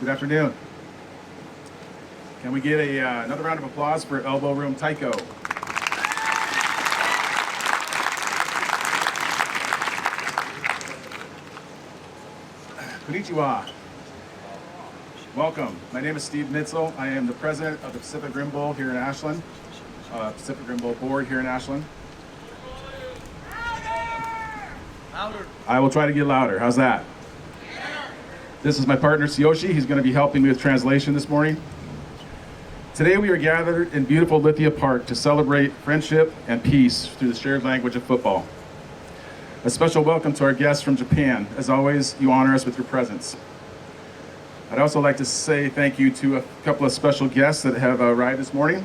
Good afternoon. Can we get another round of applause for Elbow Room Taiko? Konnichiwa. Welcome. My name is Steve Mitzel. I am the president of the Pacific Rim Bowl here in Ashland, Pacific Rim Bowl board here in Ashland. Louder. I will try to get louder. How's that? This is my partner, Tsuyoshi. He's going to be helping me with translation this morning. Today we are gathered in beautiful Lithia Park to celebrate friendship and peace through the shared language of football. A special welcome to our guests from Japan. As always, you honor us with your presence. I'd also like to say thank you to a couple of special guests that have arrived this morning.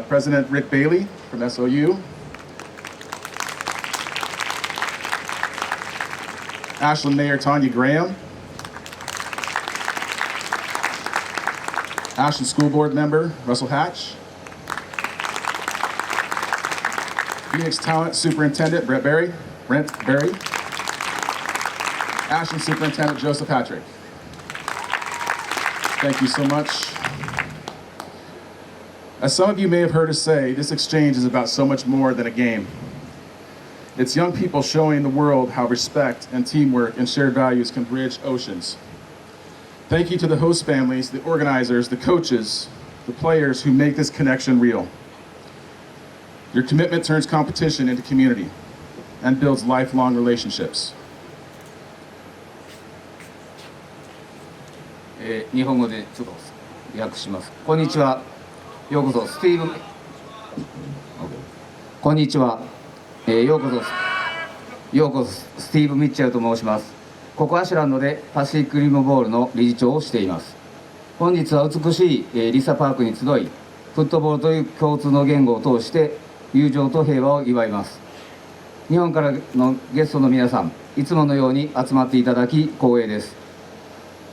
President Rick Bailey from SOU. Ashland Mayor Tanya Graham. Ashland School Board member Russell Hatch. Phoenix Talent Superintendent Brent Berry. Ashland Superintendent Joseph Patrick. Thank you so much. As some of you may have heard us say, this exchange is about so much more than a game. It's young people showing the world how respect and teamwork and shared values can bridge oceans. Thank you to the host families, the organizers, the coaches, the players who make this connection real. Your commitment turns competition into community and builds lifelong relationships. 日本語でちょっと訳します。こんにちは。ようこそスティーブ。こんにちは。ようこそスティーブ・ミッチェルと申します。ここアシュランドでパシフィックリムボールの理事長をしています。本日は美しいリサパークに集い、フットボールという共通の言語を通して友情と平和を祝います。日本からのゲストの皆さん、いつものように集まっていただき光栄です。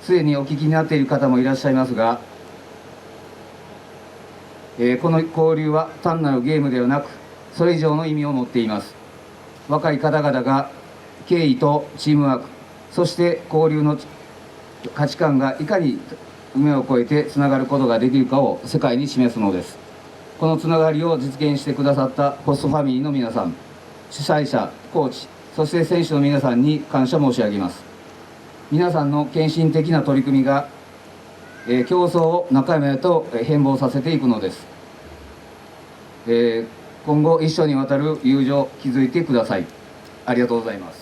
すでにお聞きになっている方もいらっしゃいますが、この交流は単なるゲームではなく、それ以上の意味を持っています。若い方々が敬意とチームワーク、そして交流の価値観がいかに海を越えてつながることができるかを世界に示すのです。このつながりを実現してくださったホストファミリーの皆さん、主催者、コーチ、そして選手の皆さんに感謝申し上げます。皆さんの献身的な取り組みが、競争を仲間へと変貌させていくのです。今後一緒にわたる友情を築いてください。ありがとうございます。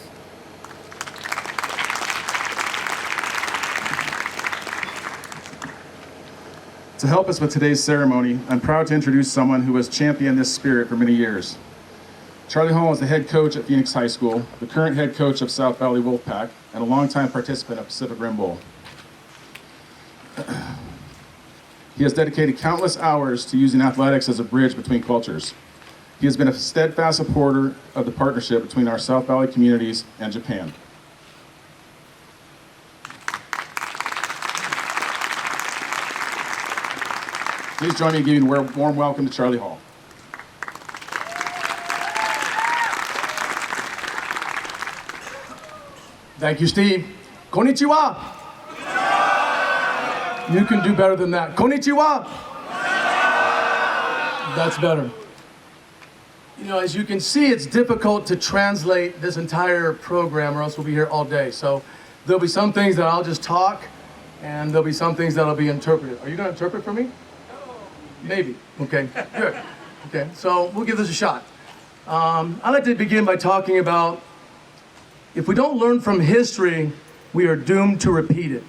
To help us with today's ceremony, I'm proud to introduce someone who has championed this spirit for many years. Charlie Hall is the head coach at Phoenix High School, the current head coach of South Valley Wolfpack, and a longtime participant of Pacific Rim Bowl. He has dedicated countless hours to using athletics as a bridge between cultures. He has been a steadfast supporter of the partnership between our South Valley communities and Japan. Please join me in giving a warm welcome to Charlie Hall. Thank you, Steve. Konnichiwa. You can do better than that. Konnichiwa. That's better. You know, as you can see, it's difficult to translate this entire program, or else we'll be here all day. So there'll be some things that I'll just talk, and there'll be some things that'll be interpreted. Are you going to interpret for me? Maybe. Okay, good. Okay, so we'll give this a shot. I'd like to begin by talking about, if we don't learn from history, we are doomed to repeat it.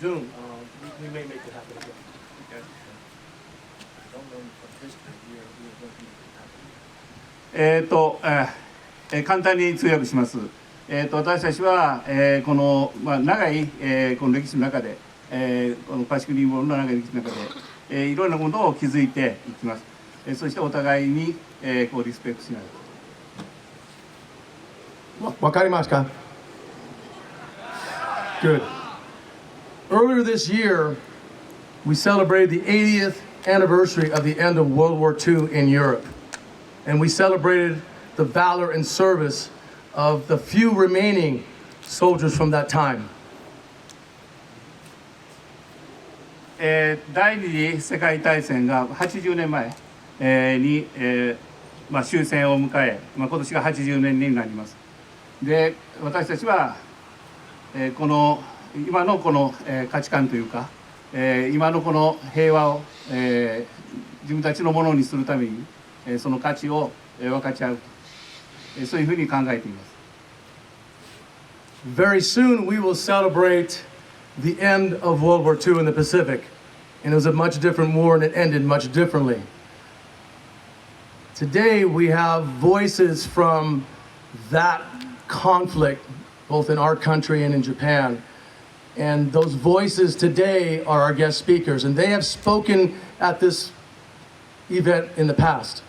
Doomed. We may make it happen again. Okay. Don't learn from history, we are doomed to repeat it. 簡単に通訳します。私たちは、この、長い、この歴史の中で、このパシフィックリンボールの長い歴史の中で、いろんなものを築いていきます。そしてお互いに、こうリスペクトしながら。わかりますか? Good. Earlier this year, we celebrated the 80th anniversary of the end of World War II in Europe. And we celebrated the valor and service of the few remaining soldiers from that time. 第二次世界大戦が80年前、に、終戦を迎え、今年が80年になります。で、私たちは、この今のこの、価値観というか、今のこの平和を、自分たちのものにするために、その価値を、分かち合う、そういうふうに考えています。Very soon we will celebrate the end of World War II in the Pacific. And it was a much different war and it ended much differently. Today we have voices from that conflict, both in our country and in Japan. And those voices today are our guest speakers. And they have spoken at this event in the past.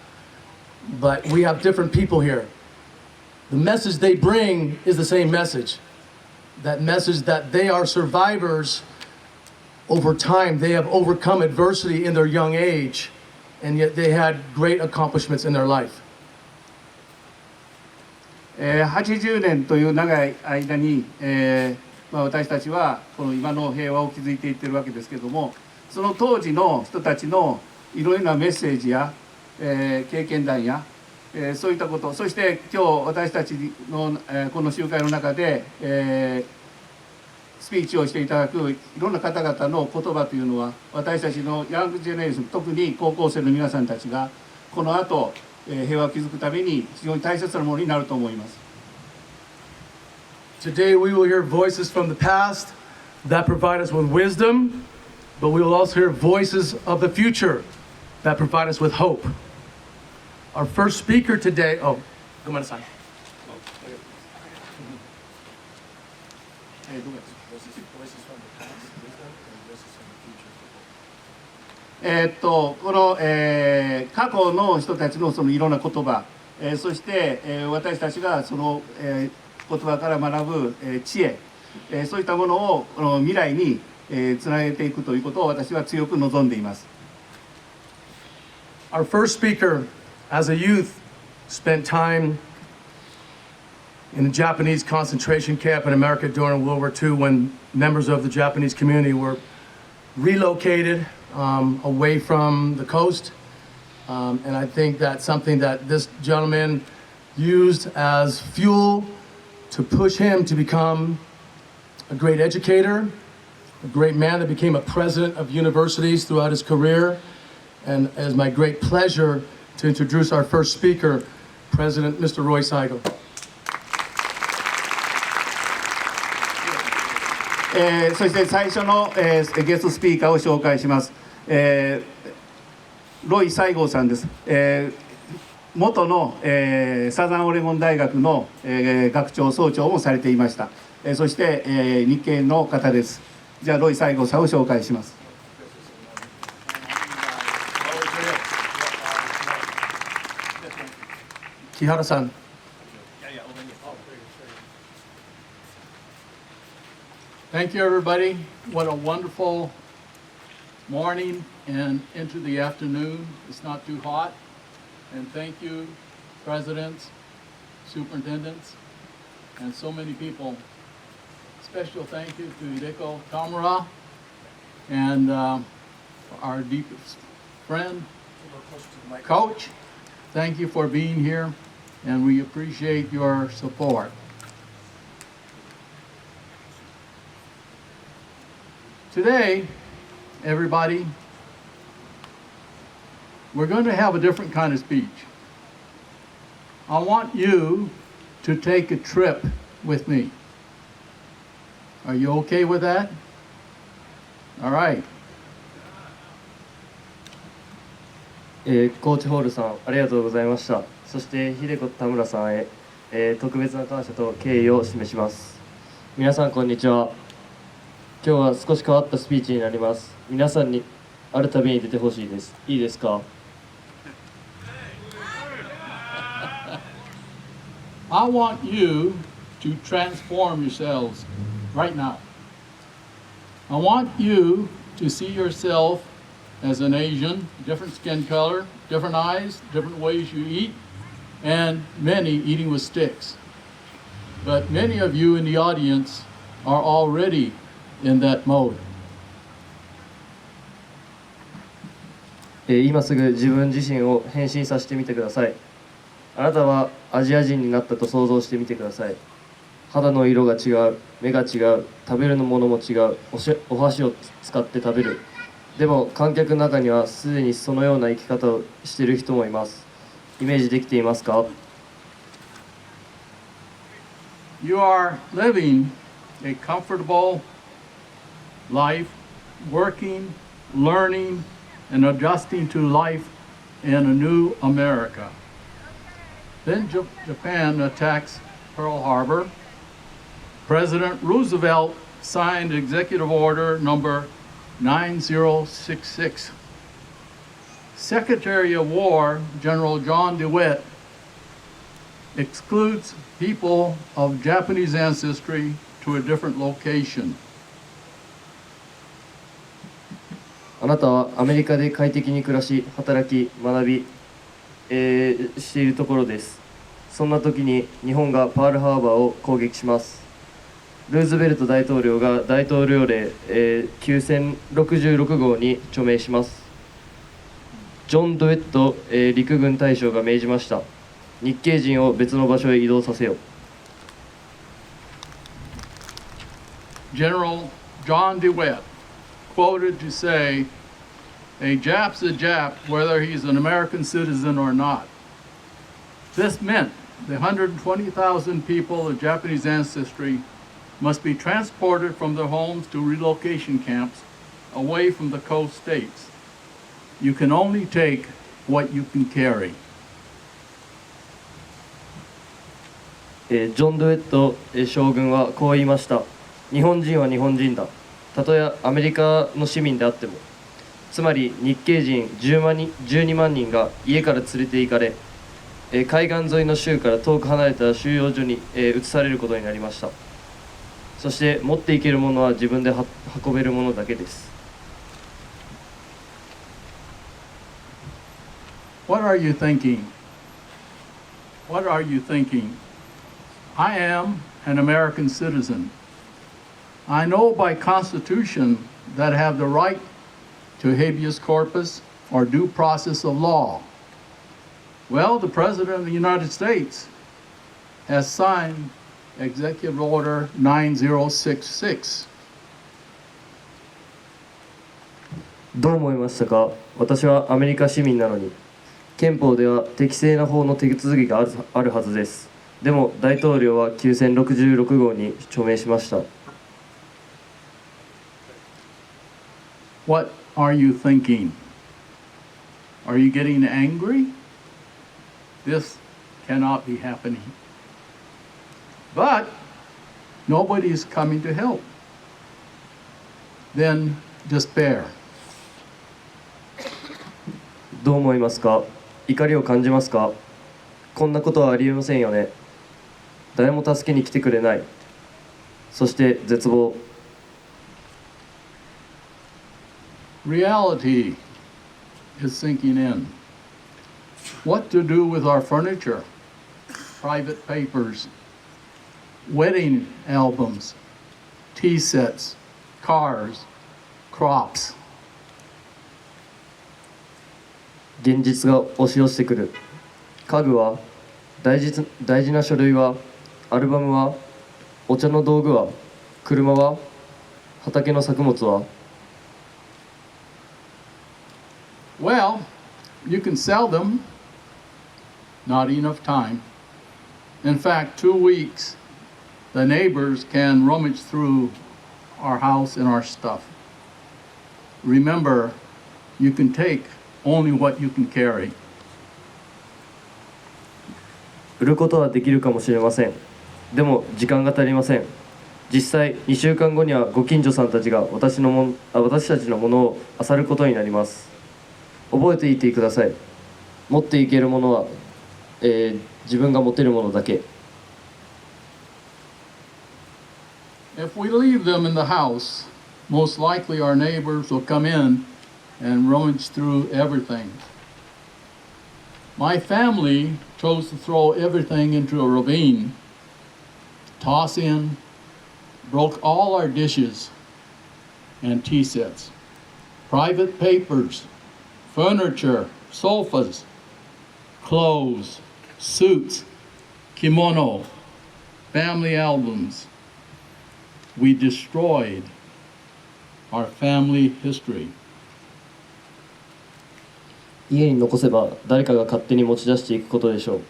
But we have different people here. The message they bring is the same message. That message that they are survivors over time. They have overcome adversity in their young age, and yet they had great accomplishments in their life. 80年という長い間に、私たちはこの今の平和を築いていっているわけですけれども、その当時の人たちのいろいろなメッセージや、経験談や、そういったこと、そして今日私たちの、この集会の中で、スピーチをしていただくいろんな方々の言葉というのは、私たちのヤングジェネレーション、特に高校生の皆さんたちがこの後、平和を築くために非常に大切なものになると思います。Today we will hear voices from the past that provide us with wisdom, but we will also hear voices of the future that provide us with hope. Our first speaker today, oh, go ahead. Voices この、過去の人たちのそのいろんな言葉、そして、私たちがその、言葉から学ぶ、知恵、そういったものをこの未来に、つなげていくということを私は強く望んでいます。Our first speaker, as a youth, spent time in a Japanese concentration camp in America during World War II when members of the Japanese community were relocated away from the coast. And I think that's something that this gentleman used as fuel to push him to become a great educator, a great man that became a president of universities throughout his career. And it is my great pleasure to introduce our first speaker, President Mr. Roy Saigo. そして最初の、ゲストスピーカーを紹介します。ロイ・サイゴーさんです。元の、サザンオレゴン大学の、学長総長もされていました。そして、日系の方です。じゃあロイ・サイゴーさんを紹介します。木原さん。Thank you, everybody. What a wonderful morning and into the afternoon. It's not too hot. And thank you, presidents, superintendents, and so many people. Special thank you to Hideko Tamura and our deepest friend, Coach. Thank you for being here, and we appreciate your support. Today, everybody, we're going to have a different kind of speech. I want you to take a trip with me. Are you okay with that? All right. コーチホールさんありがとうございました。そして秀子田村さんへ、特別な感謝と敬意を示します。皆さんこんにちは。今日は少し変わったスピーチになります。皆さんにある旅に出てほしいです。いいですか？ I want you to transform yourselves right now. I want you to see yourself as an Asian, different skin color, different eyes, different ways you eat, and many eating with sticks. But many of you in the audience are already in that mode. 今すぐ自分自身を変身させてみてください。あなたはアジア人になったと想像してみてください。肌の色が違う、目が違う、食べるものも違う、お箸を使って食べる。でも観客の中にはすでにそのような生き方をしている人もいます。イメージできていますか？ You are living a comfortable life, working, learning, and adjusting to life in a new America. Then Japan attacks Pearl Harbor. President Roosevelt signed Executive Order number 9066. Secretary of War General John DeWitt excludes people of Japanese ancestry to a different location. あなたはアメリカで快適に暮らし、働き、学び、しているところです。そんな時に日本がパールハーバーを攻撃します。ルーズベルト大統領が大統領令、9066号に署名します。ジョン・ドゥエット、陸軍大将が命じました。日系人を別の場所へ移動させよ。General John DeWitt quoted to say, "A Jap's a Jap whether he's an American citizen or not." This meant the 120,000 people of Japanese ancestry must be transported from their homes to relocation camps away from the coast states. You can only take what you can carry. ジョン・ドゥエット、将軍はこう言いました。日本人は日本人だ。たとえアメリカの市民であっても。つまり日系人12万人が家から連れて行かれ、海岸沿いの州から遠く離れた収容所に、移されることになりました。そして持っていけるものは自分で運べるものだけです。What are you thinking? What are you thinking? I am an American citizen. I know by Constitution that I have the right to habeas corpus or due process of law. Well, the President of the United States has signed Executive Order 9066. どう思いましたか？私はアメリカ市民なのに。憲法では適正な法の手続きがあるはずです。でも大統領は9066号に署名しました。What are you thinking? Are you getting angry? This cannot be happening. But nobody is coming to help. Then despair. どう思いますか？怒りを感じますか？こんなことはありえませんよね。誰も助けに来てくれない。そして絶望。Reality is sinking in. What to do with our furniture, private papers, wedding albums, tea sets, cars, crops. 現実が押し寄せてくる。家具は、大事な書類は、アルバムは、お茶の道具は、車は、畑の作物は。Well, you can sell them. Not enough time. In fact, 2 weeks, the neighbors can rummage through our house and our stuff. Remember, you can take only what you can carry. 売ることはできるかもしれません。でも時間が足りません。実際2週間後にはご近所さんたちが私たちのものを漁ることになります。覚えていてください。持っていけるものは、自分が持てるものだけ。 If we leave them in the house, most likely our neighbors will come in and rummage through everything. My family chose to throw everything into a ravine, toss in, broke all our dishes and tea sets, private papers, furniture, sofas, clothes, suits, kimono, family albums. We destroyed our family history. 家に残せば誰かが勝手に持ち出していくことでしょう。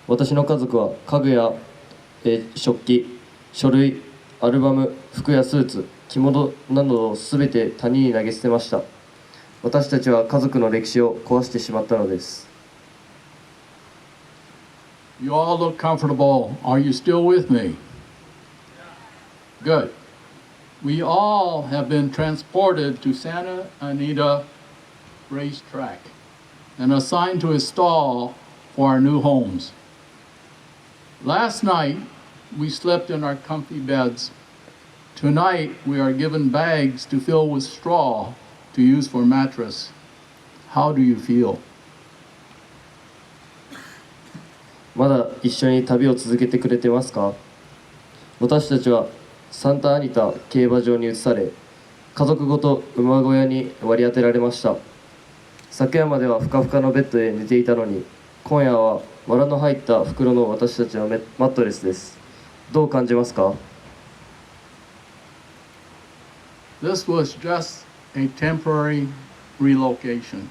私の家族は家具や、食器、書類、アルバム、服やスーツ、着物などを全て谷に投げ捨てました。私たちは家族の歴史を壊してしまったのです。 You all look comfortable. Are you still with me? Good. We all have been transported to Santa Anita Racetrack and assigned to a stall for our new homes. Last night, we slept in our comfy beds. Tonight, we are given bags to fill with straw to use for mattress. How do you feel? まだ一緒に旅を続けてくれてますか？私たちはサンタアニタ競馬場に移され、家族ごと馬小屋に割り当てられました。昨夜まではふかふかのベッドで寝ていたのに、今夜は藁の入った袋の私たちのマットレスです。どう感じますか？ This was just a temporary relocation.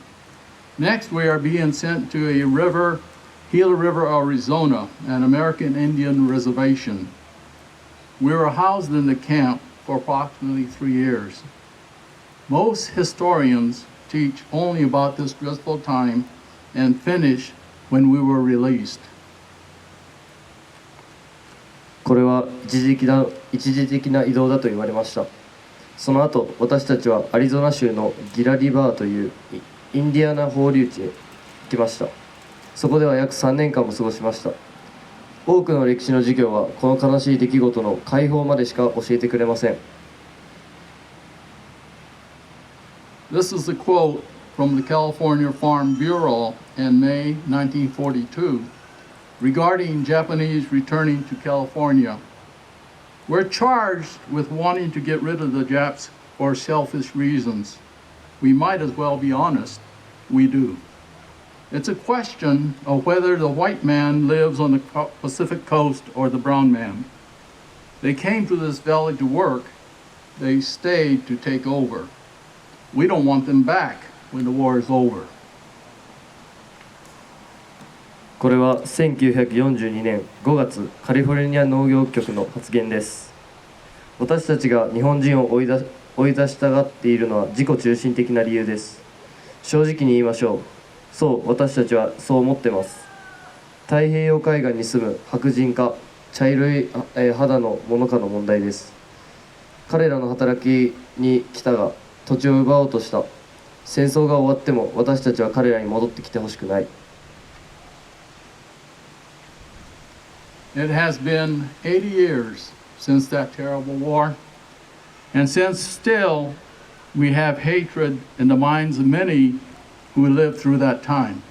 Next, we are being sent to a river, Gila River, Arizona, an American Indian reservation. We were housed in the camp for approximately 3 years. Most historians teach only about this dreadful time and finish when we were released. これは一時的な移動だと言われました。その後、私たちはアリゾナ州のギラリバーというインディアナ放流地へ行きました。そこでは約3年間も過ごしました。多くの歴史の授業はこの悲しい出来事の解放までしか教えてくれません。 This is a quote from the California Farm Bureau in May 1942 regarding Japanese returning to California. We're charged with wanting to get rid of the Japs for selfish reasons. We might as well be honest. We do. It's a question of whether the white man lives on the Pacific coast or the brown man. They came to this valley to work. They stayed to take over. We don't want them back when the war is over. これは1942年5月カリフォルニア農業局の発言です。私たちが日本人を追い出したがっているのは自己中心的な理由です。正直に言いましょう。そう、私たちはそう思ってます。太平洋海岸に住む白人か茶色い肌のものかの問題です。彼らの働きに来たが土地を奪おうとした。戦争が終わっても私たちは彼らに戻ってきてほしくない。It has been 80 years since that terrible war, and since still we have hatred in the minds of many who lived through that time.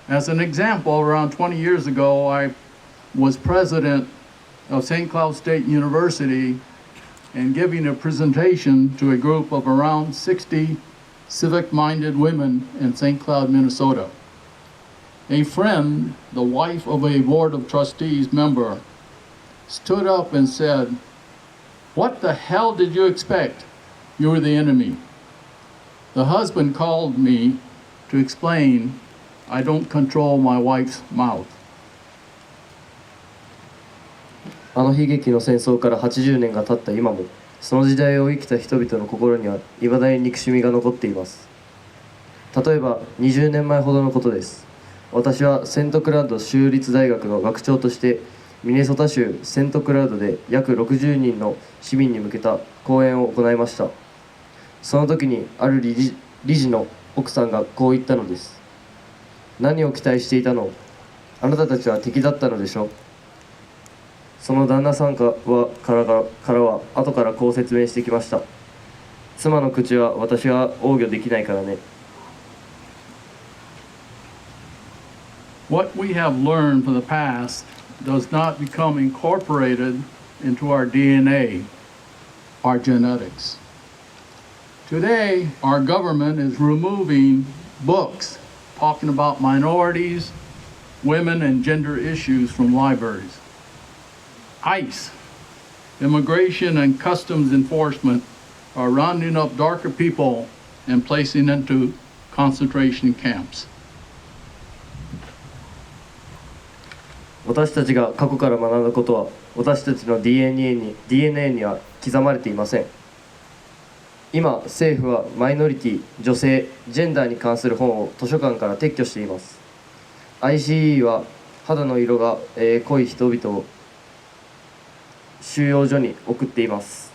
As an example, around 20 years ago, I was president of St. Cloud State University and giving a presentation to a group of around 60 civic-minded women in St. Cloud, Minnesota. A friend, the wife of a Board of Trustees member, stood up and said, "What the hell did you expect? You were the enemy." The husband called me to explain, "I don't control my wife's mouth." あの悲劇の戦争から80年が経った今も、その時代を生きた人々の心には未だに憎しみが残っています。例えば20年前ほどのことです。私はセントクラウド州立大学の学長としてミネソタ州セントクラウドで約60人の市民に向けた講演を行いました。その時にある理事の奥さんがこう言ったのです。何を期待していたの？あなたたちは敵だったのでしょ。その旦那さんからは後からこう説明してきました。妻の口は私は防御できないからね。What we have learned from the past does not become incorporated into our DNA, our genetics. Today, our government is removing books talking about minorities, women, and gender issues from libraries. ICE, Immigration and Customs Enforcement, are rounding up darker people and placing into concentration camps. 私たちが過去から学んだことは私たちの DNA には刻まれていません。今政府はマイノリティ、女性、ジェンダーに関する本を図書館から撤去しています。 ICE は肌の色が濃い人々を収容所に送っています。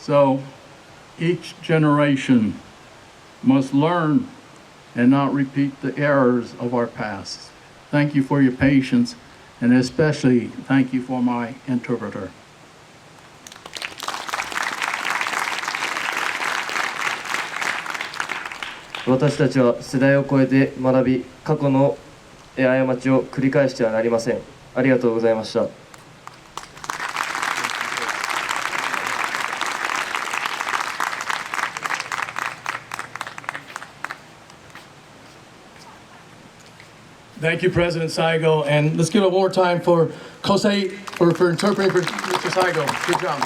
So each generation must learn and not repeat the errors of our past. Thank you for your patience, and especially thank you for my interpreter. 私たちは世代を超えて学び、過去の過ちを繰り返してはなりません。ありがとうございました。Thank you, President Saigo. And let's give it one more time for Kosei for interpreting for Mr. Saigo. Good job.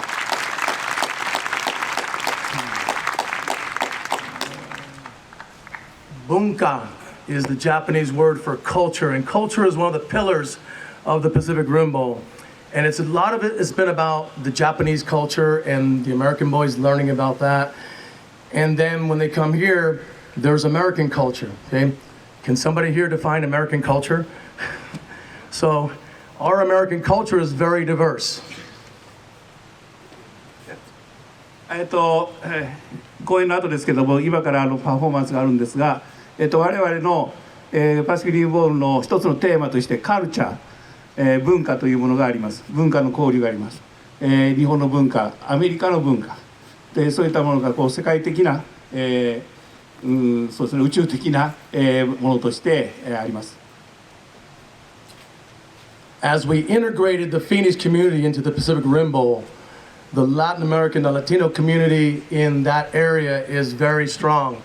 Bunka is the Japanese word for culture, and culture is one of the pillars of the Pacific Rim Bowl. And a lot of it has been about the Japanese culture and the American boys learning about that. And then when they come here, there's American culture, okay? Can somebody here define American culture? So our American culture is very diverse. 講演の後ですけども、今からパフォーマンスがあるんですが、我々の、パシフィックリンボールの一つのテーマとしてカルチャー、文化というものがあります。文化の交流があります。日本の文化、アメリカの文化で、そういったものがこう世界的な、そうですね、宇宙的な、ものとして、あります。As we integrated the Phoenix community into the Pacific Rim Bowl, the Latin American, the Latino community in that area is very strong.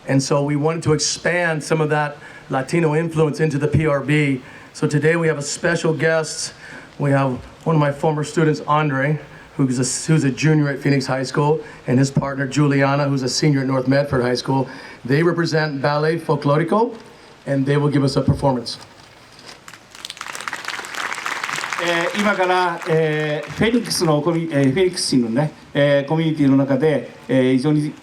And so we wanted to expand some of that Latino influence into the PRB. So today we have a special guest. We have one of my former students, Andre, who's a junior at Phoenix High School, and his partner, Juliana, who's a senior at North Medford High School. They represent Ballet Folklorico, and they will give us a performance. 今から、フェニックス市のね、コミュニティの中で、非常に、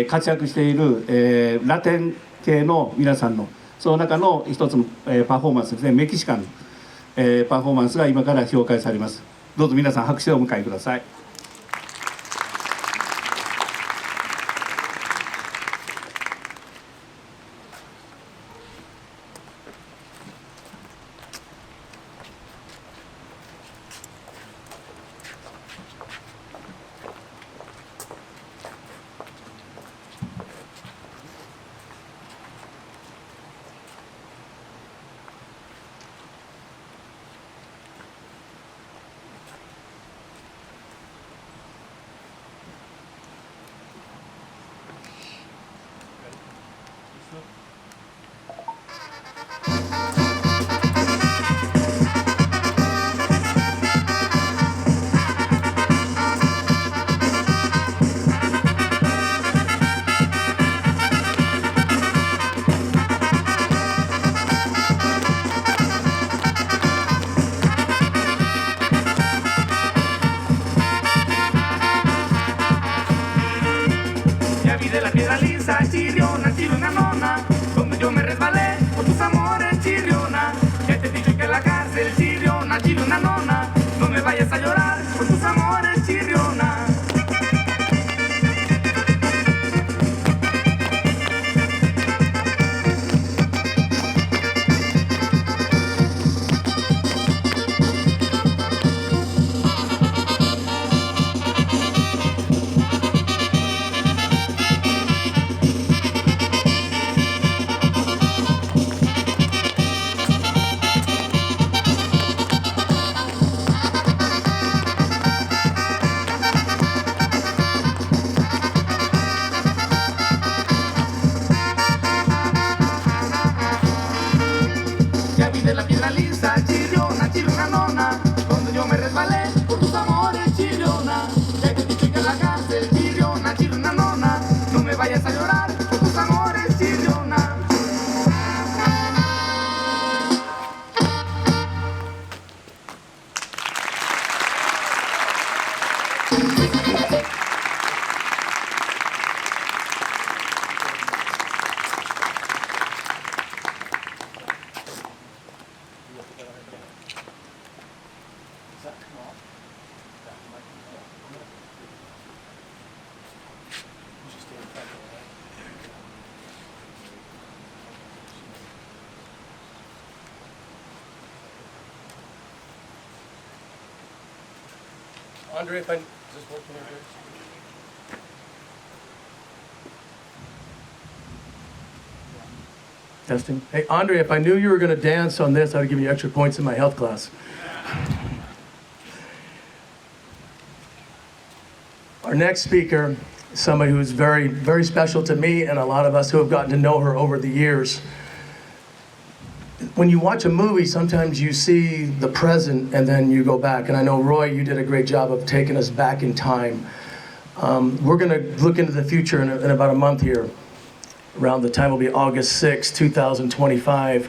活躍している、ラテン系の皆さんのその中の一つの、パフォーマンスですね、メキシカンの、パフォーマンスが今から紹介されます。どうぞ皆さん拍手でお迎えください。Ya vi de la piedra lisa, Sirio, nacido una nona. vayas a llorar por tus amores, chirriona. Ya vi de la piedra lisa, chirriona, chirriona nona, cuando yo me resbalé por tus amores, chirriona. Ya te he dicho que en la cárcel, chirriona, chirriona nona, no me vayas a llorar por tus amores, chirriona. Andre, if I, is this working over here? Testing. Hey, Andre, if I knew you were going to dance on this, I would give you extra points in my health class. Our next speaker is somebody who's very, very special to me and a lot of us who have gotten to know her over the years. When you watch a movie, sometimes you see the present and then you go back. And I know, Roy, you did a great job of taking us back in time. We're going to look into the future in about a month here. Around the time will be August 6, 2025,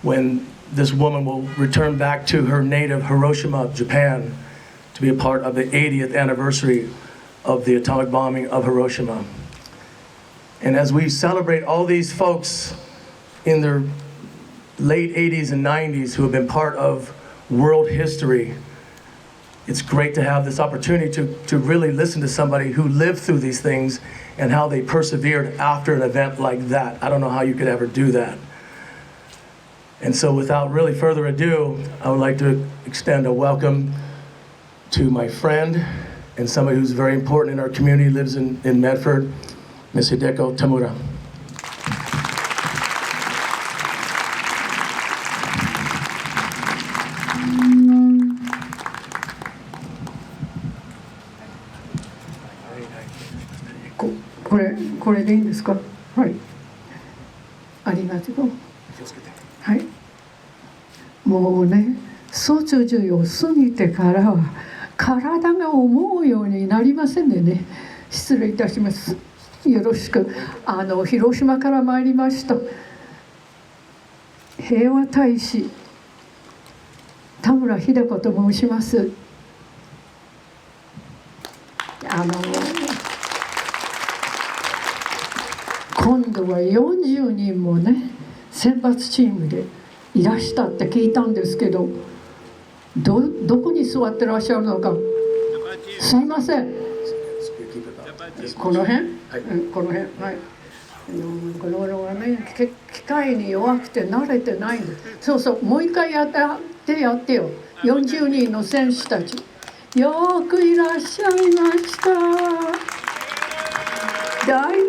when this woman will return back to her native Hiroshima, Japan, to be a part of the 80th anniversary of the atomic bombing of Hiroshima. And as we celebrate all these folks in their late 80s and 90s who have been part of world history, it's great to have this opportunity to really listen to somebody who lived through these things and how they persevered after an event like that. I don't know how you could ever do that. And so without really further ado, I would like to extend a welcome to my friend and somebody who's very important in our community, lives in Medford, Ms. Hideko Tamura.これでいいんですか。はい。ありがとう。はい。もうね、卒業を過ぎてからは体が思うようになりませんでね。失礼いたします。よろしく。広島から参りました平和大使田村秀子と申します。今度は40人もね選抜チームでいらしたって聞いたんですけど、どこに座ってらっしゃるのか。すいません、この辺、この辺、はい。この頃はね機械に弱くて慣れてないんです。そうそう、もう一回やってよ。40人の選手たちよくいらっしゃいました。大歓迎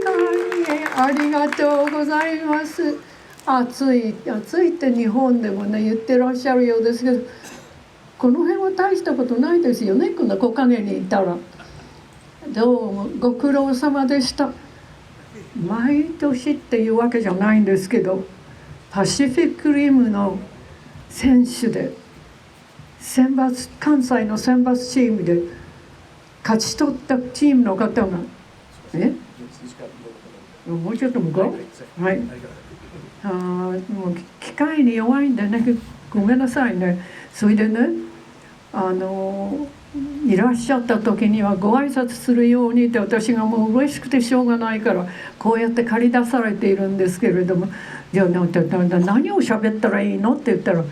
ありがとうございます。暑いって日本でもね言ってらっしゃるようですけど、この辺は大したことないですよね。こんな木陰にいたら。どうもご苦労様でした。毎年っていうわけじゃないんですけど、パシフィックリムの選手で関西の選抜チームで勝ち取ったチームの方がもうちょっと向こう、はい。もう機械に弱いんでね、ごめんなさいね。それでね、いらっしゃった時にはご挨拶するようにって私がもう嬉しくてしょうがないからこうやって借り出されているんですけれども、じゃあ何を喋ったらいいのって言ったら、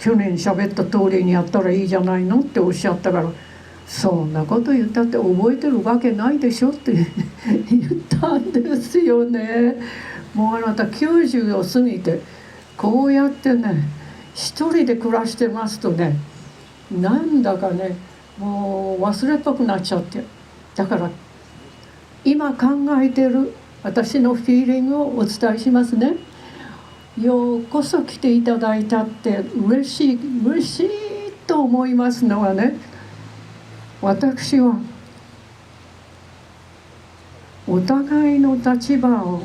去年喋った通りにやったらいいじゃないのっておっしゃったから、そんなこと言ったって覚えてるわけないでしょって言ったんですよね。もうあなた90を過ぎてこうやってね一人で暮らしてますとね、なんだかねもう忘れっぽくなっちゃって、だから今考えてる私のフィーリングをお伝えしますね。ようこそ来ていただいたって嬉しいと思いますのはね、私はお互いの立場を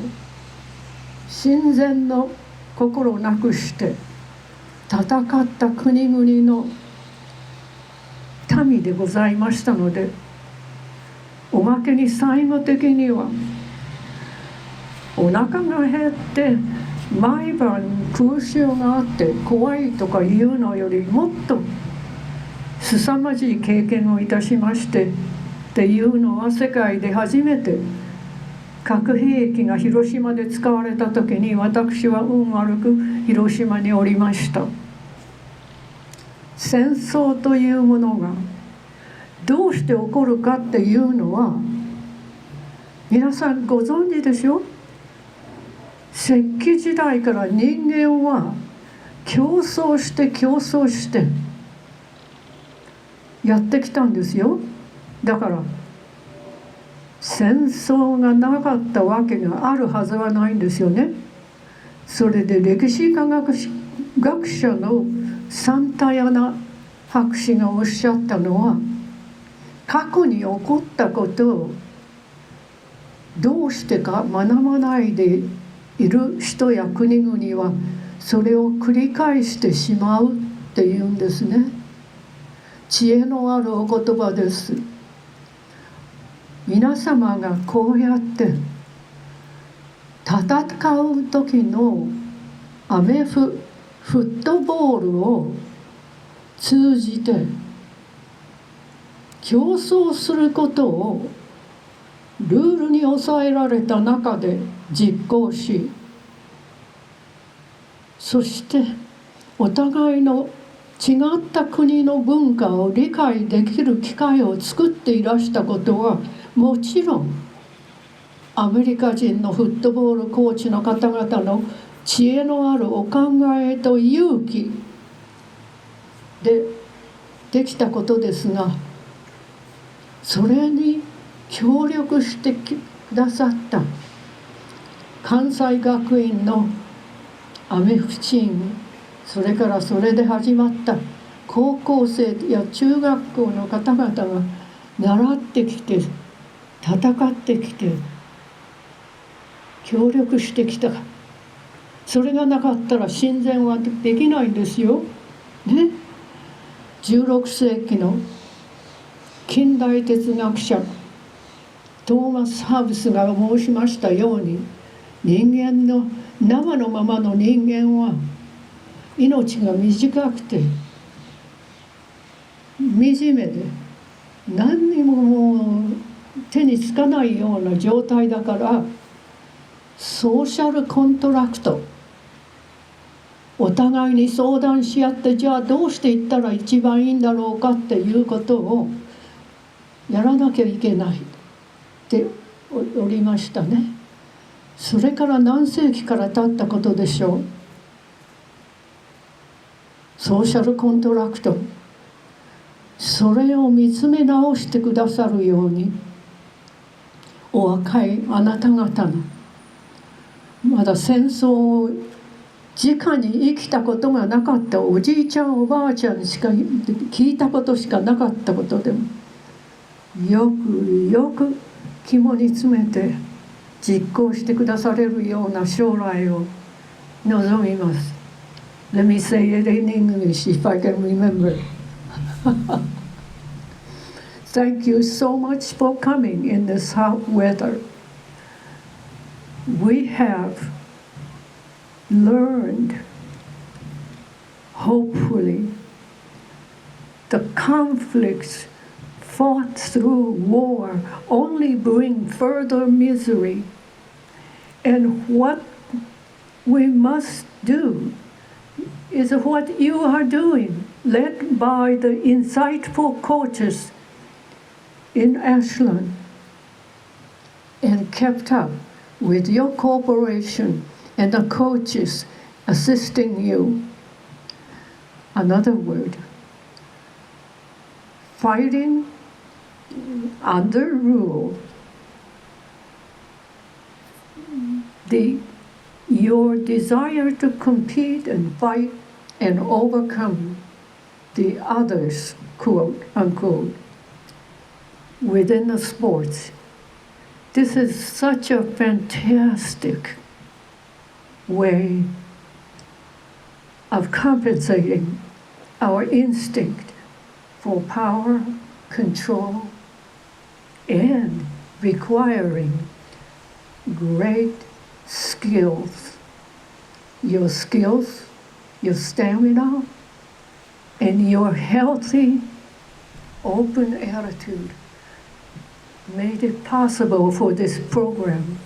親善の心をなくして戦った国々の民でございましたので、おまけに最後的にはお腹が減って毎晩空襲があって怖いとか言うのよりもっと凄まじい経験をいたしましてっていうのは、世界で初めて核兵器が広島で使われた時に私は運悪く広島におりました。戦争というものがどうして起こるかっていうのは皆さんご存知でしょ。石器時代から人間は競争してやってきたんですよ。だから戦争がなかったわけがあるはずはないんですよね。それで歴史科学者のサンタヤナ博士がおっしゃったのは、過去に起こったことをどうしてか学ばないでいる人や国々はそれを繰り返してしまうっていうんですね。知恵のあるお言葉です。皆様がこうやって戦う時のフットボールを通じて競争することをルールに抑えられた中で実行し、そしてお互いの違った国の文化を理解できる機会を作っていらしたことはもちろんアメリカ人のフットボールコーチの方々の知恵のあるお考えと勇気でできたことですが、それに協力してくださった関西学院のアメフチーム、それからそれで始まった高校生や中学校の方々が習ってきて戦ってきて協力してきた。それがなかったら親善はできないんですよ。ね、16世紀の近代哲学者トーマス・ハブスが申しましたように、人間の生のままの人間は命が短くて惨めで何にももう手につかないような状態だから、ソーシャルコントラクト、お互いに相談し合って、じゃあどうしていったら一番いいんだろうかっていうことをやらなきゃいけないっておりましたね。それから何世紀から経ったことでしょう。ソーシャルコントラクト、それを見つめ直してくださるように、お若いあなた方のまだ戦争を直に生きたことがなかったおじいちゃんおばあちゃんしか聞いたことしかなかったことでも、よくよく肝に詰めて実行してくだされるような将来を望みます。Let me say it in English if I can remember. Thank you so much for coming in this hot weather. We have learned, hopefully, the conflicts fought through war only bring further misery, and what we must do is what you are doing, led by the insightful coaches in Ashland, and kept up with your cooperation and the coaches assisting you. Another word, fighting under rule. Your desire to compete and fight and overcome the others, quote unquote, within the sports. This is such a fantastic way of compensating our instinct for power, control, and requiring great skills. Your skills, your stamina, and your healthy, open attitude made it possible for this program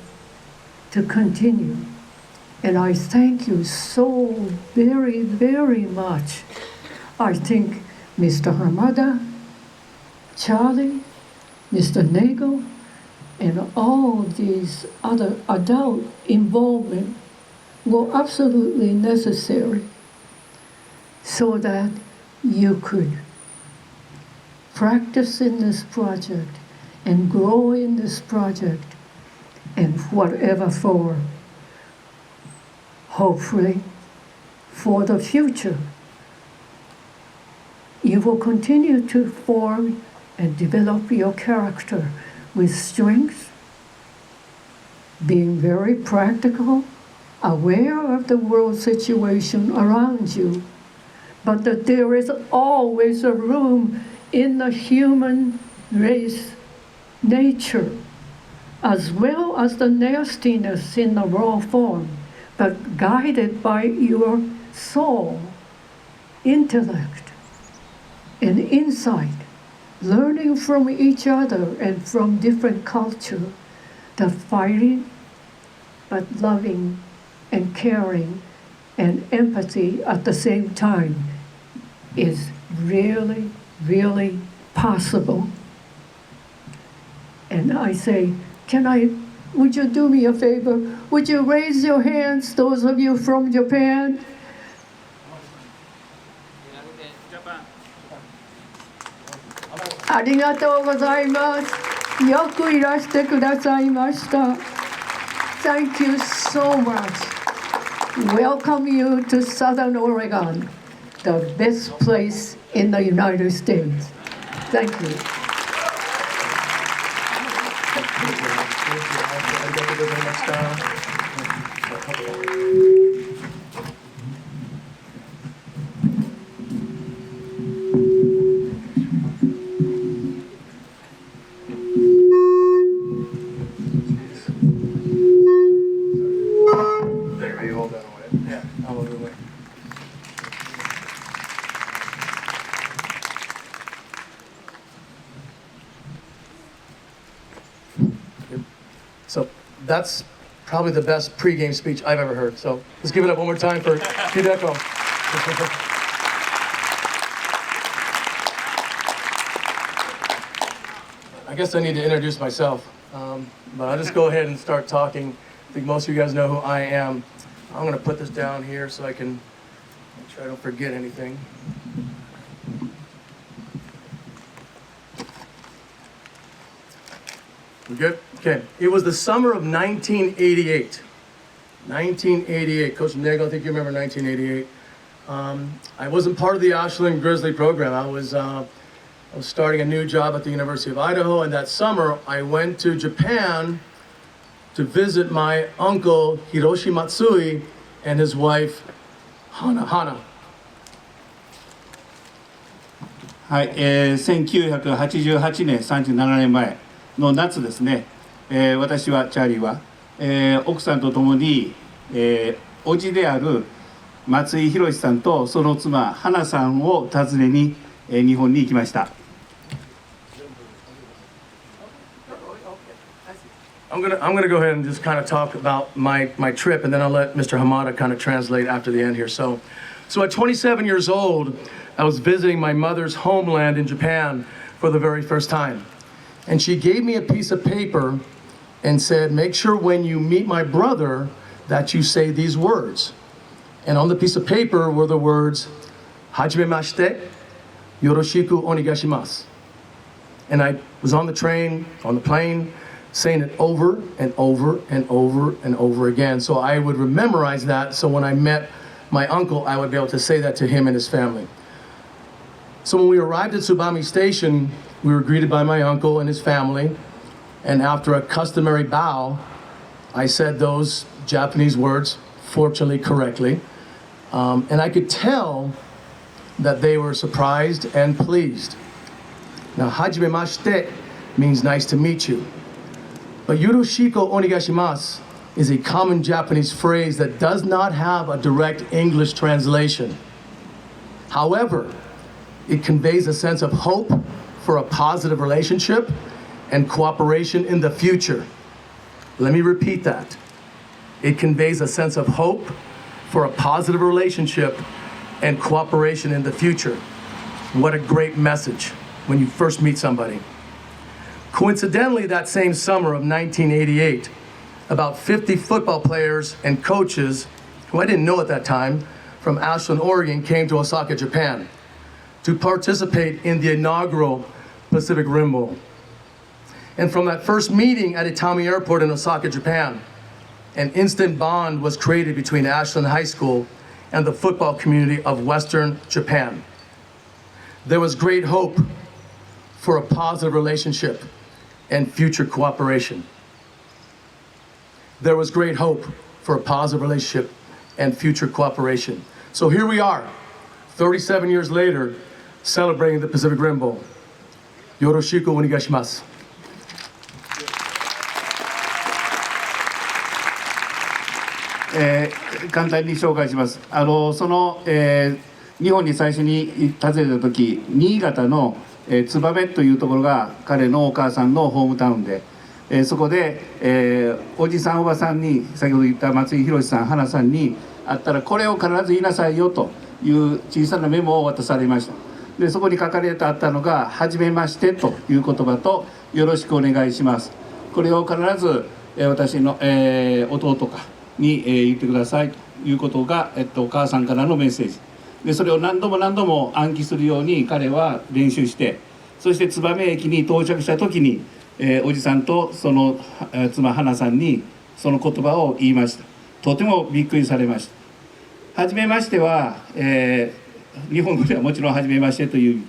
to continue. And I thank you so very, very much. I think Mr. Hamada, Charlie, Mr. Nagel, and all these other adult involvement were absolutely necessary so that you could practice in this project and grow in this project and whatever for, hopefully, for the future. You will continue to form and develop your character with strength, being very practical, aware of the world situation around you, but that there is always a room in the human race nature, as well as the nastiness in the raw form, but guided by your soul, intellect, and insight, learning from each other and from different culture, the fighting, but loving and caring and empathy at the same time is really, really possible. And I say, would you do me a favor? Would you raise your hands, those of you from Japan? Arigatou gozaimasu. Yoku irashite kudasai. Thank you so much. Welcome you to Southern Oregon, the best place in the United States. Thank you. So that's probably the best pregame speech I've ever heard. So let's give it up one more time for Hideko. I guess I need to introduce myself, but I'll just go ahead and start talking. I think most of you guys know who I am. I'm going to put this down here so I can make sure I don't forget anything. We good? Okay. It was the summer of 1988. 1988. Coach Nagel, I think you remember 1988. I wasn't part of the Ashland Grizzly program. I was starting a new job at the University of Idaho, and that summer I went to Japan to visit my uncle Hiroshi Matsui and his wife Hana. はい、1988年37年前の夏ですね、私はチャーリーは、奥さんと共に、叔父である松井宏さんとその妻花さんを訪ねに、日本に行きました。I'm gonna go ahead and just kind of talk about my trip, and then I'll let Mr. Hamada kind of translate after the end here. So So at 27 years old, I was visiting my mother's homeland in Japan for the very first time. And she gave me a piece of paper and said, make sure when you meet my brother that you say these words. And on the piece of paper were the words, Hajimemashite, Yoroshiku onegaishimasu. And I was on the plane, saying it over and over and over and over again. So I would memorize that, so when I met my uncle, I would be able to say that to him and his family. So when we arrived at Tsubami Station, we were greeted by my uncle and his family. And after a customary bow, I said those Japanese words, fortunately correctly. And I could tell that they were surprised and pleased. Now, hajimemashite means nice to meet you. But Yoroshiku onegaishimasu is a common Japanese phrase that does not have a direct English translation. However, it conveys a sense of hope for a positive relationship and cooperation in the future. Let me repeat that. It conveys a sense of hope for a positive relationship and cooperation in the future. What a great message when you first meet somebody. Coincidentally, that same summer of 1988, about 50 football players and coaches, who I didn't know at that time, from Ashland, Oregon, came to Osaka, Japan, to participate in the inaugural Pacific Rim Bowl. And from that first meeting at Itami Airport in Osaka, Japan, an instant bond was created between Ashland High School and the football community of Western Japan. There was great hope for a positive relationship and future cooperation. There was great hope for a positive relationship and future cooperation. So here we are, 37 years later, celebrating the Pacific Rim Bowl. Yoroshiku onegaishimasu. 簡単に紹介します。日本に最初に訪ねた時、新潟の燕というところが彼のお母さんのホームタウンで、そこで、おじさんおばさんに、先ほど言った松井宏さん、花さんに会ったら、これを必ず言いなさいよという小さなメモを渡されました。でそこに書かれてあったのが「はじめまして」という言葉と「よろしくお願いします」。これを必ず私の弟かに言ってくださいということがお母さんからのメッセージで、それを何度も何度も暗記するように彼は練習して、そして燕駅に到着した時におじさんとその妻花さんにその言葉を言いました。とてもびっくりされました。はじめましては、日本語ではもちろんはじめましてという意味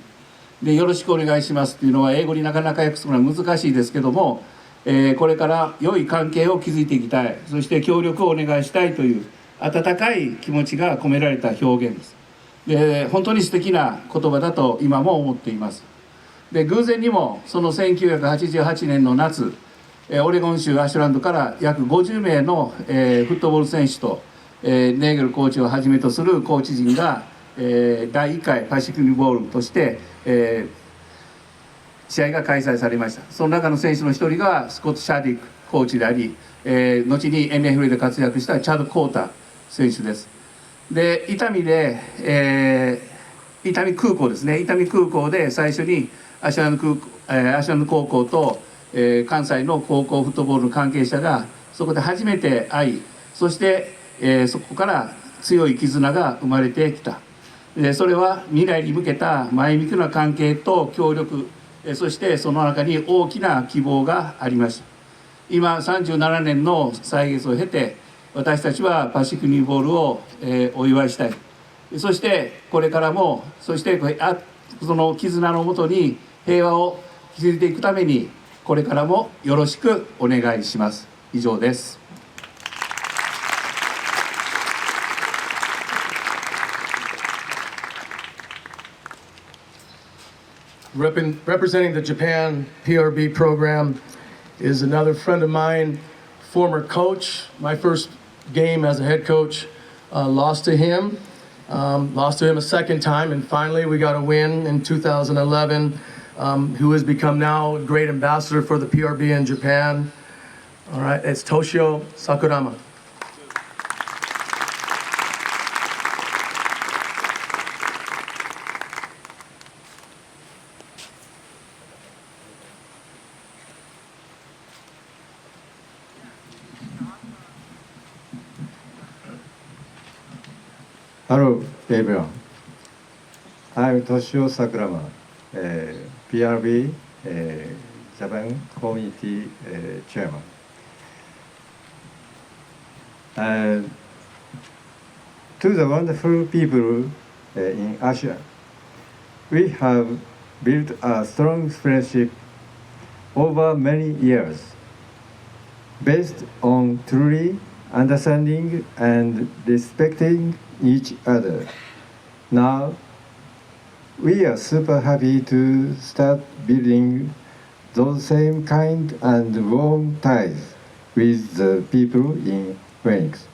で、よろしくお願いしますというのは英語になかなか訳すのは難しいですけども、これから良い関係を築いていきたい、そして協力をお願いしたいという温かい気持ちが込められた表現です。で本当に素敵な言葉だと今も思っています。で偶然にもその1988年の夏、オレゴン州アシュランドから約50名のフットボール選手とネーゲルコーチをはじめとするコーチ陣が第1回パシフィックボールとして試合が開催されました。その中の選手の一人がスコット・シャーディックコーチであり、後に NFL で活躍したチャド・コータ選手です。で伊丹空港ですね、伊丹空港で最初にアシュランド高校と、関西の高校フットボールの関係者がそこで初めて会い、そして、そこから強い絆が生まれてきた。それは未来に向けた前向きな関係と協力、そしてその中に大きな希望がありました。今37年の歳月を経て、私たちはパシフィックボールを、お祝いしたい。そしてこれからも、そしてその絆のもとに平和を築いていくために、これからもよろしくお願いします。以上です。Representing the Japan PRB program is another friend of mine, former coach. My first game as a head coach, lost to him a second time, and finally we got a win in 2011, who has become now a great ambassador for the PRB in Japan. All right, it's Toshio Sakurama. Hello, everyone. I'm Toshio Sakurama, PRB Japan Community Chairman. To the wonderful people in Asia, we have built a strong friendship over many years, based on truly understanding and respecting each other. Now, we are super happy to start building those same kind and warm ties with the people in Phoenix.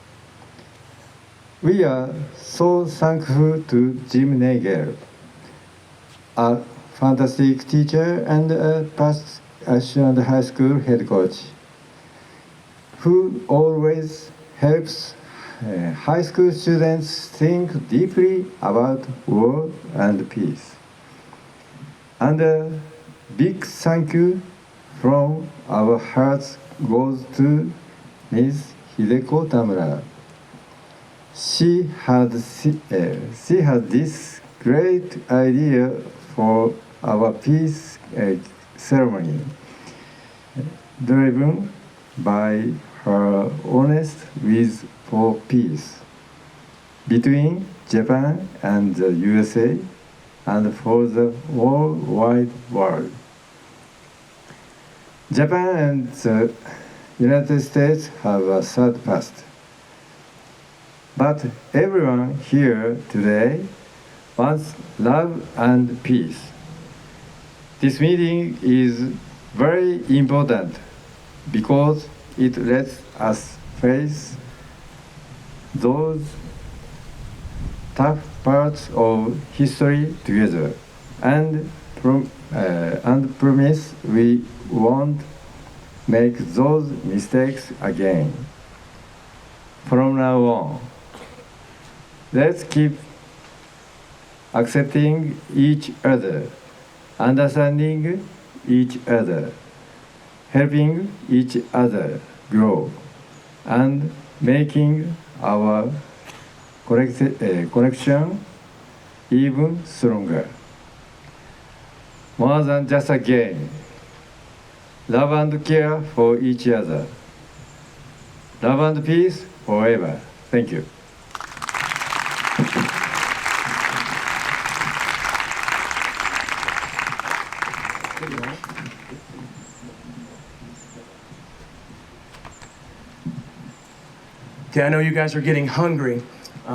We are so thankful to Jim Nagel, a fantastic teacher and a past Ashland High School head coach, who always helps high school students think deeply about war and peace. And a big thank you from our hearts goes to Ms. Hideko Tamura. She had this great idea for our peace ceremony, driven by her honest wish for peace between Japan and the USA and for the whole wide world. Japan and the United States have a sad past, but everyone here today wants love and peace. This meeting is very important because it lets us face those tough parts of history together and promise we won't make those mistakes again. From now on, let's keep accepting each other, understanding each other, helping each other grow, and making our connection even stronger. More than just a game. Love and care for each other. Love and peace forever. Thank you. Okay, I know you guys are getting hungry.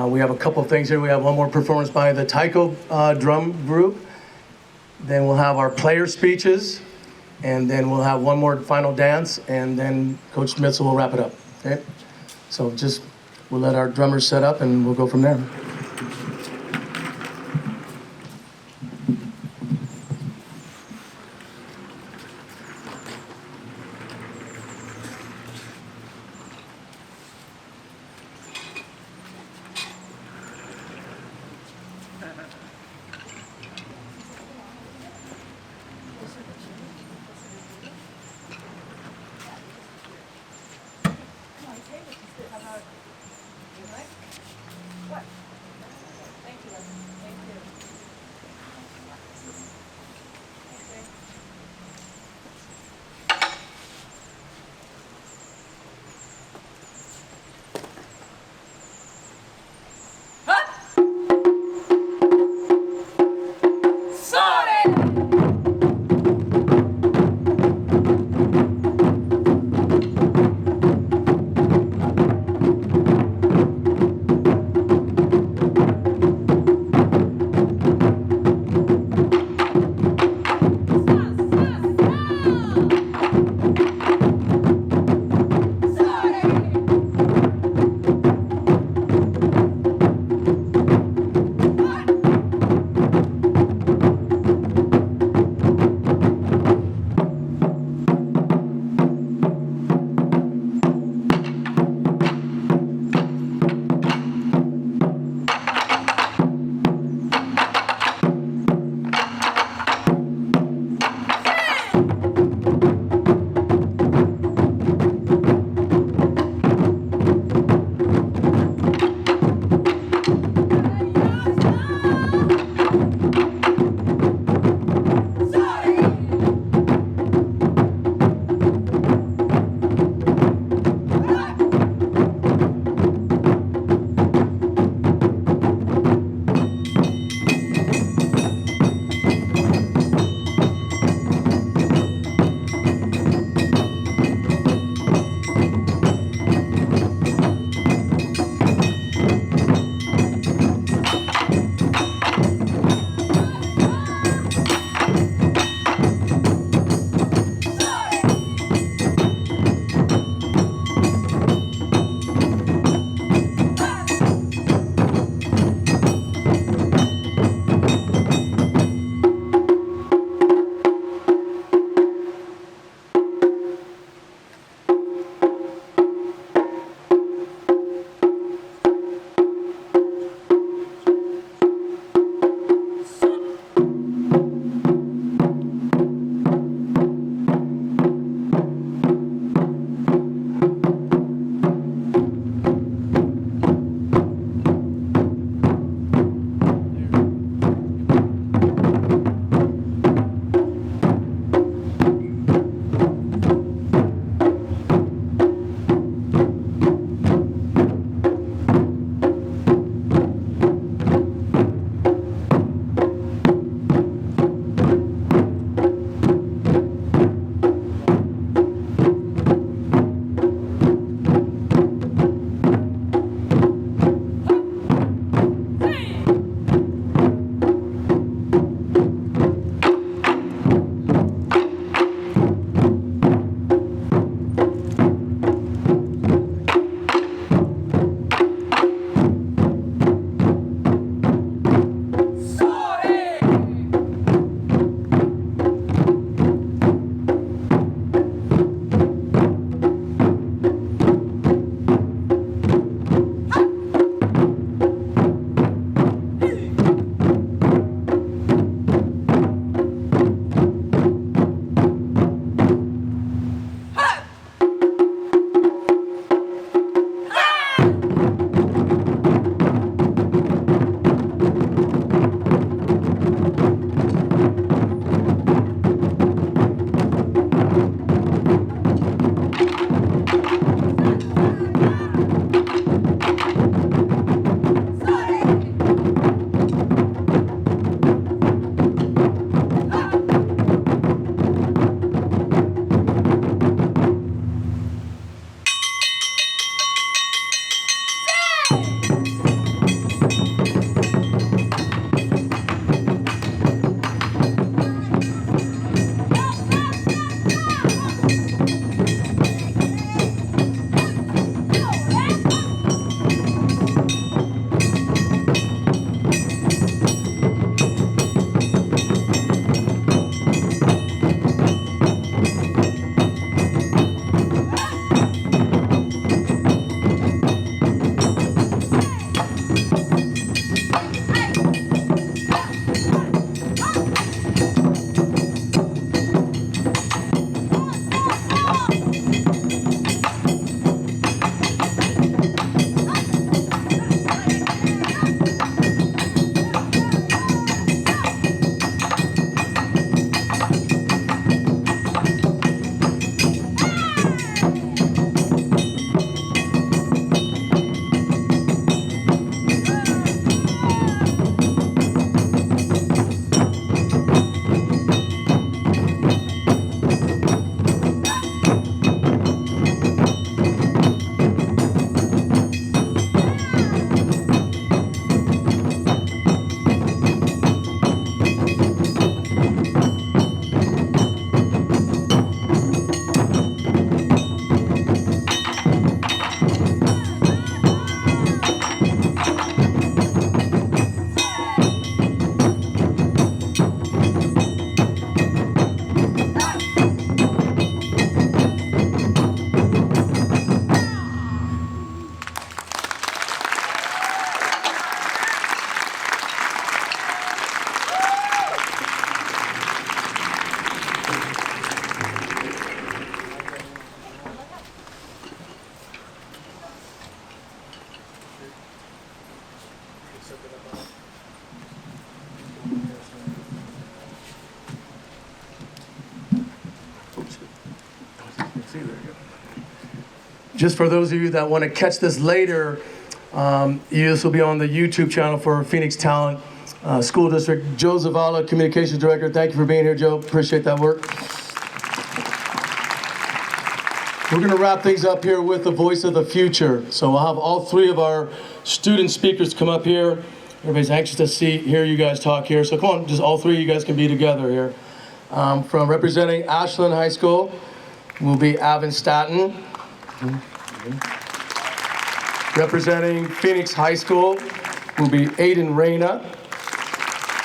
We have a couple of things here. We have one more performance by the Taiko drum group. Then we'll have our player speeches. And then we'll have one more final dance. And then Coach Mitzel will wrap it up. Okay? So we'll let our drummers set up and we'll go from there. just for those of you that want to catch this later, this will be on the YouTube channel for Phoenix Talent School District. Joe Zavala, Communications Director. Thank you for being here, Joe. Appreciate that work. We're going to wrap things up here with the voice of the future. So we'll have all three of our student speakers come up here. Everybody's anxious to hear you guys talk here. So come on, just all three of you guys can be together here. From representing Ashland High School will be Avin Staton. Representing Phoenix High School will be Aiden Reina.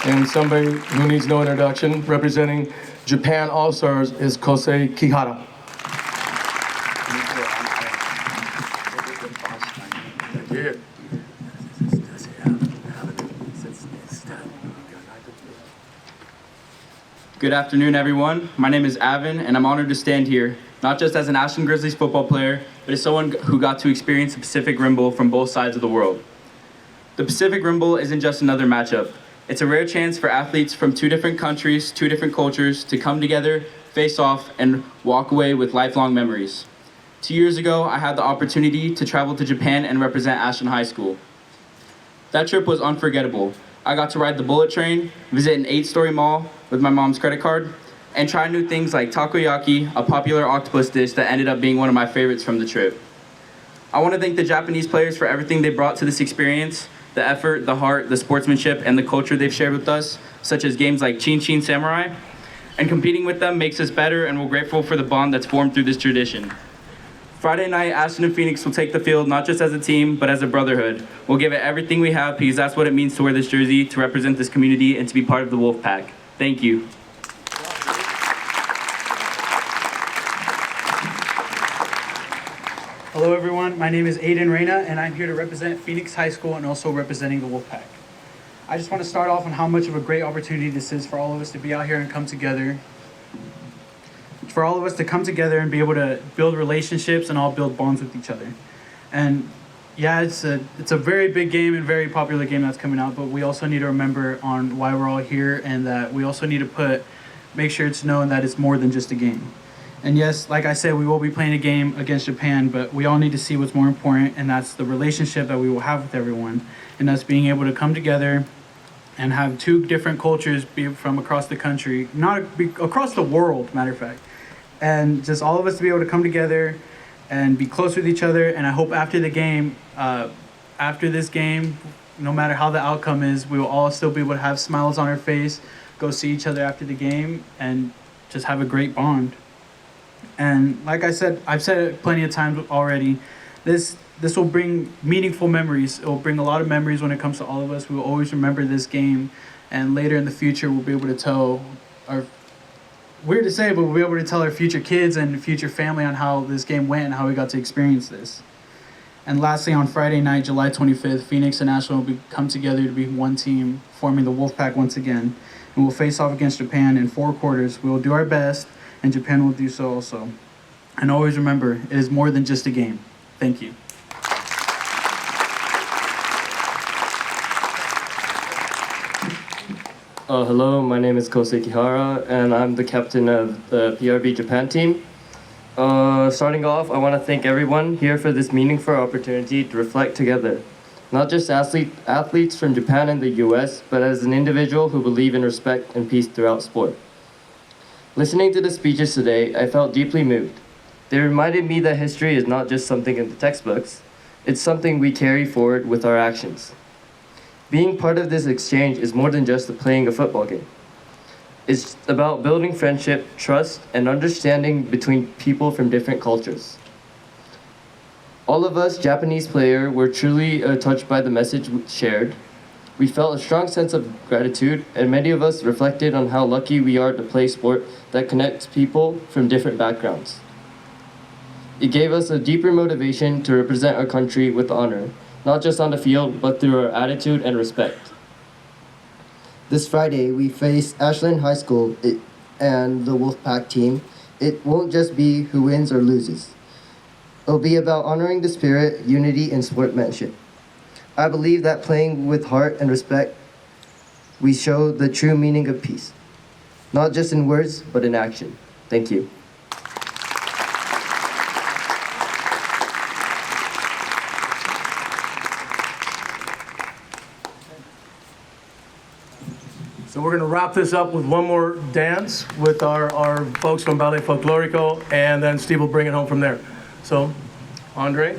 And somebody who needs no introduction, representing Japan All-Stars is Kosei Kihara. Good afternoon, everyone. My name is Avin, and I'm honored to stand here, not just as an Ashland Grizzlies football player, but as someone who got to experience the Pacific Rim Bowl from both sides of the world. The Pacific Rim Bowl isn't just another matchup. It's a rare chance for athletes from two different countries, two different cultures, to come together, face off, and walk away with lifelong memories. 2 years ago, I had the opportunity to travel to Japan and represent Ashland High School. That trip was unforgettable. I got to ride the bullet train, visit an 8-story mall with my mom's credit card, and try new things like takoyaki, a popular octopus dish that ended up being one of my favorites from the trip. I want to thank the Japanese players for everything they brought to this experience, the effort, the heart, the sportsmanship, and the culture they've shared with us, such as games like Chin Chin Samurai. And competing with them makes us better, and we're grateful for the bond that's formed through this tradition. Friday night, Ashland and Phoenix will take the field not just as a team, but as a brotherhood. We'll give it everything we have because that's what it means to wear this jersey, to represent this community, and to be part of the Wolfpack. Thank you. Hello everyone, my name is Aiden Reina, and I'm here to represent Phoenix High School and also representing the Wolfpack. I just want to start off on how much of a great opportunity this is for all of us to be out here and come together. For all of us to come together and be able to build relationships and all build bonds with each other. And yeah, it's a very big game and very popular game that's coming out, but we also need to remember on why we're all here, and that we also need to make sure it's known that it's more than just a game. And yes, like I said, we will be playing a game against Japan, but we all need to see what's more important, and that's the relationship that we will have with everyone. And that's being able to come together and have two different cultures be from across the country, across the world, matter of fact. And just all of us to be able to come together and be close with each other. And I hope after the game, after this game, no matter how the outcome is, we will all still be able to have smiles on our face, go see each other after the game, and just have a great bond. And like I said, I've said it plenty of times already, this will bring meaningful memories. It will bring a lot of memories when it comes to all of us. We will always remember this game, and later in the future, we'll be able to tell our, weird to say, but we'll be able to tell our future kids and future family on how this game went and how we got to experience this. And lastly, on Friday night, July 25th, Phoenix and Ashland will come together to be one team, forming the Wolfpack once again. And we'll face off against Japan in 4 quarters. We will do our best, and Japan will do so also. And always remember, it is more than just a game. Thank you. Hello, my name is Kosei Kihara, and I'm the captain of the PRB Japan team. Starting off, I want to thank everyone here for this meaningful opportunity to reflect together. Not just athletes from Japan and the US, but as an individual who believe in respect and peace throughout sport. Listening to the speeches today, I felt deeply moved. They reminded me that history is not just something in the textbooks, it's something we carry forward with our actions. Being part of this exchange is more than just playing a football game. It's about building friendship, trust, and understanding between people from different cultures. All of us Japanese players were truly touched by the message shared. We felt a strong sense of gratitude, and many of us reflected on how lucky we are to play sport that connects people from different backgrounds. It gave us a deeper motivation to represent our country with honor, not just on the field, but through our attitude and respect. This Friday, we face Ashland High School and the Wolfpack team. It won't just be who wins or loses. It'll be about honoring the spirit, unity, and sportsmanship. I believe that playing with heart and respect, we show the true meaning of peace, not just in words, but in action. Thank you. we're going to wrap this up with one more dance with our folks from Ballet Folklorico, and then Steve will bring it home from there. So, Andre.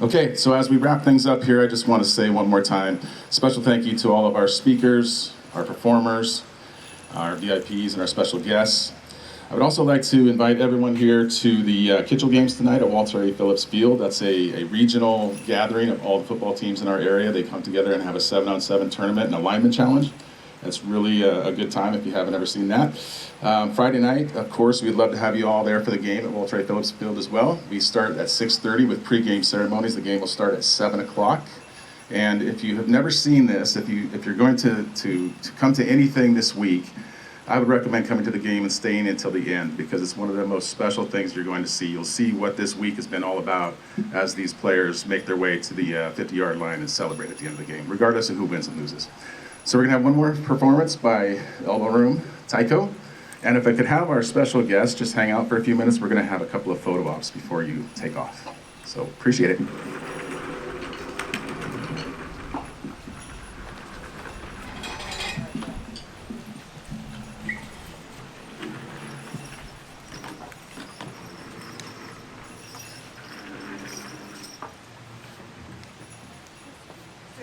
Okay, so as we wrap things up here, I just want to say one more time, special thank you to all of our speakers, our performers, our VIPs, and our special guests. I would also like to invite everyone here to the Kitchell Games tonight at Walter A. Phillips Field. That's a regional gathering of all the football teams in our area. They come together and have a 7-on-7 tournament and a lineman challenge. That's really a good time if you haven't ever seen that. Friday night, of course, we'd love to have you all there for the game at Walter A. Phillips Field as well. We start at 6:30 with pre-game ceremonies. The game will start at 7 o'clock. And if you have never seen this, if you're going to come to anything this week, I would recommend coming to the game and staying until the end, because it's one of the most special things you're going to see. You'll see what this week has been all about as these players make their way to the 50-yard line and celebrate at the end of the game, regardless of who wins and loses. So we're gonna have one more performance by Elbow Room, Taiko. And if I could have our special guest just hang out for a few minutes, we're gonna have a couple of photo ops before you take off. So appreciate it.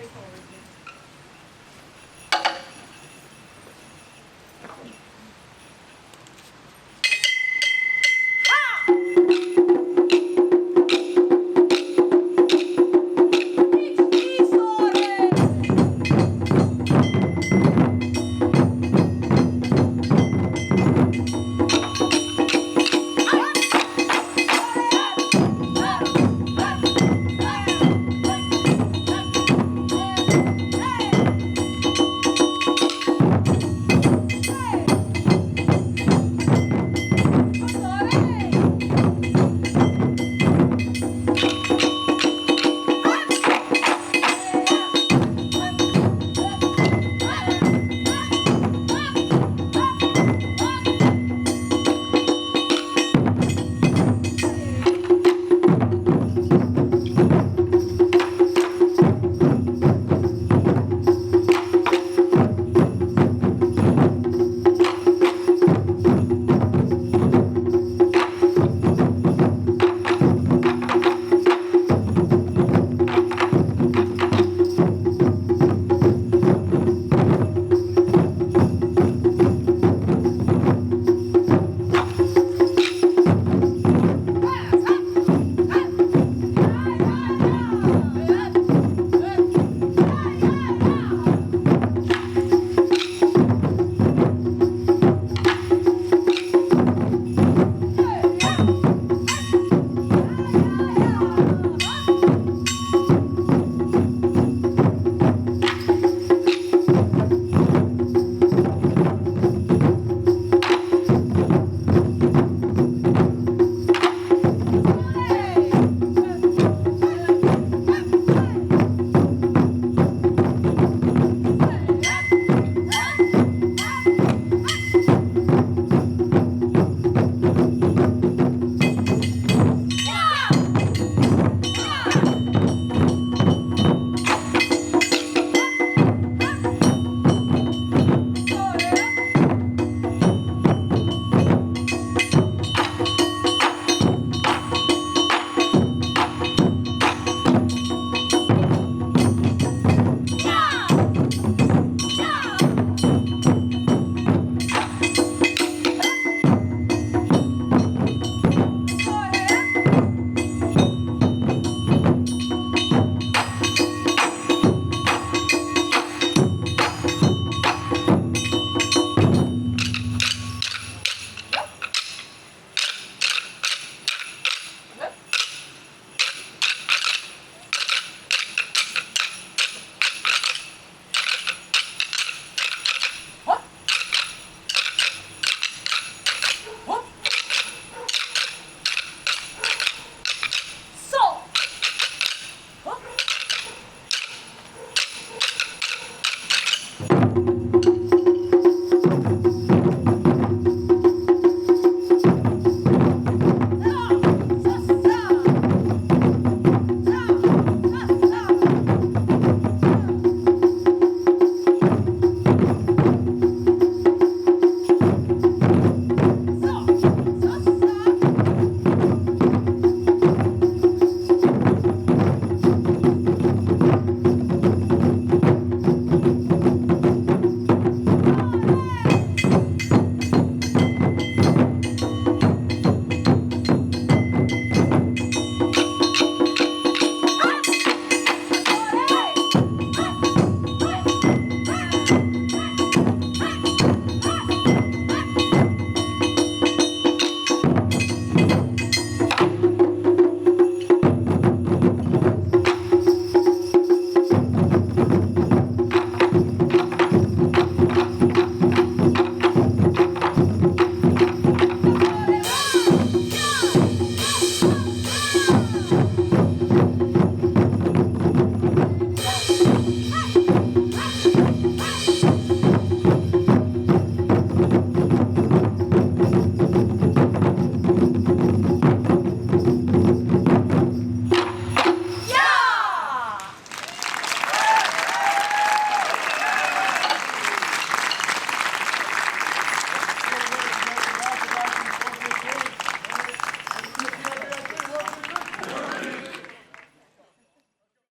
straightforward.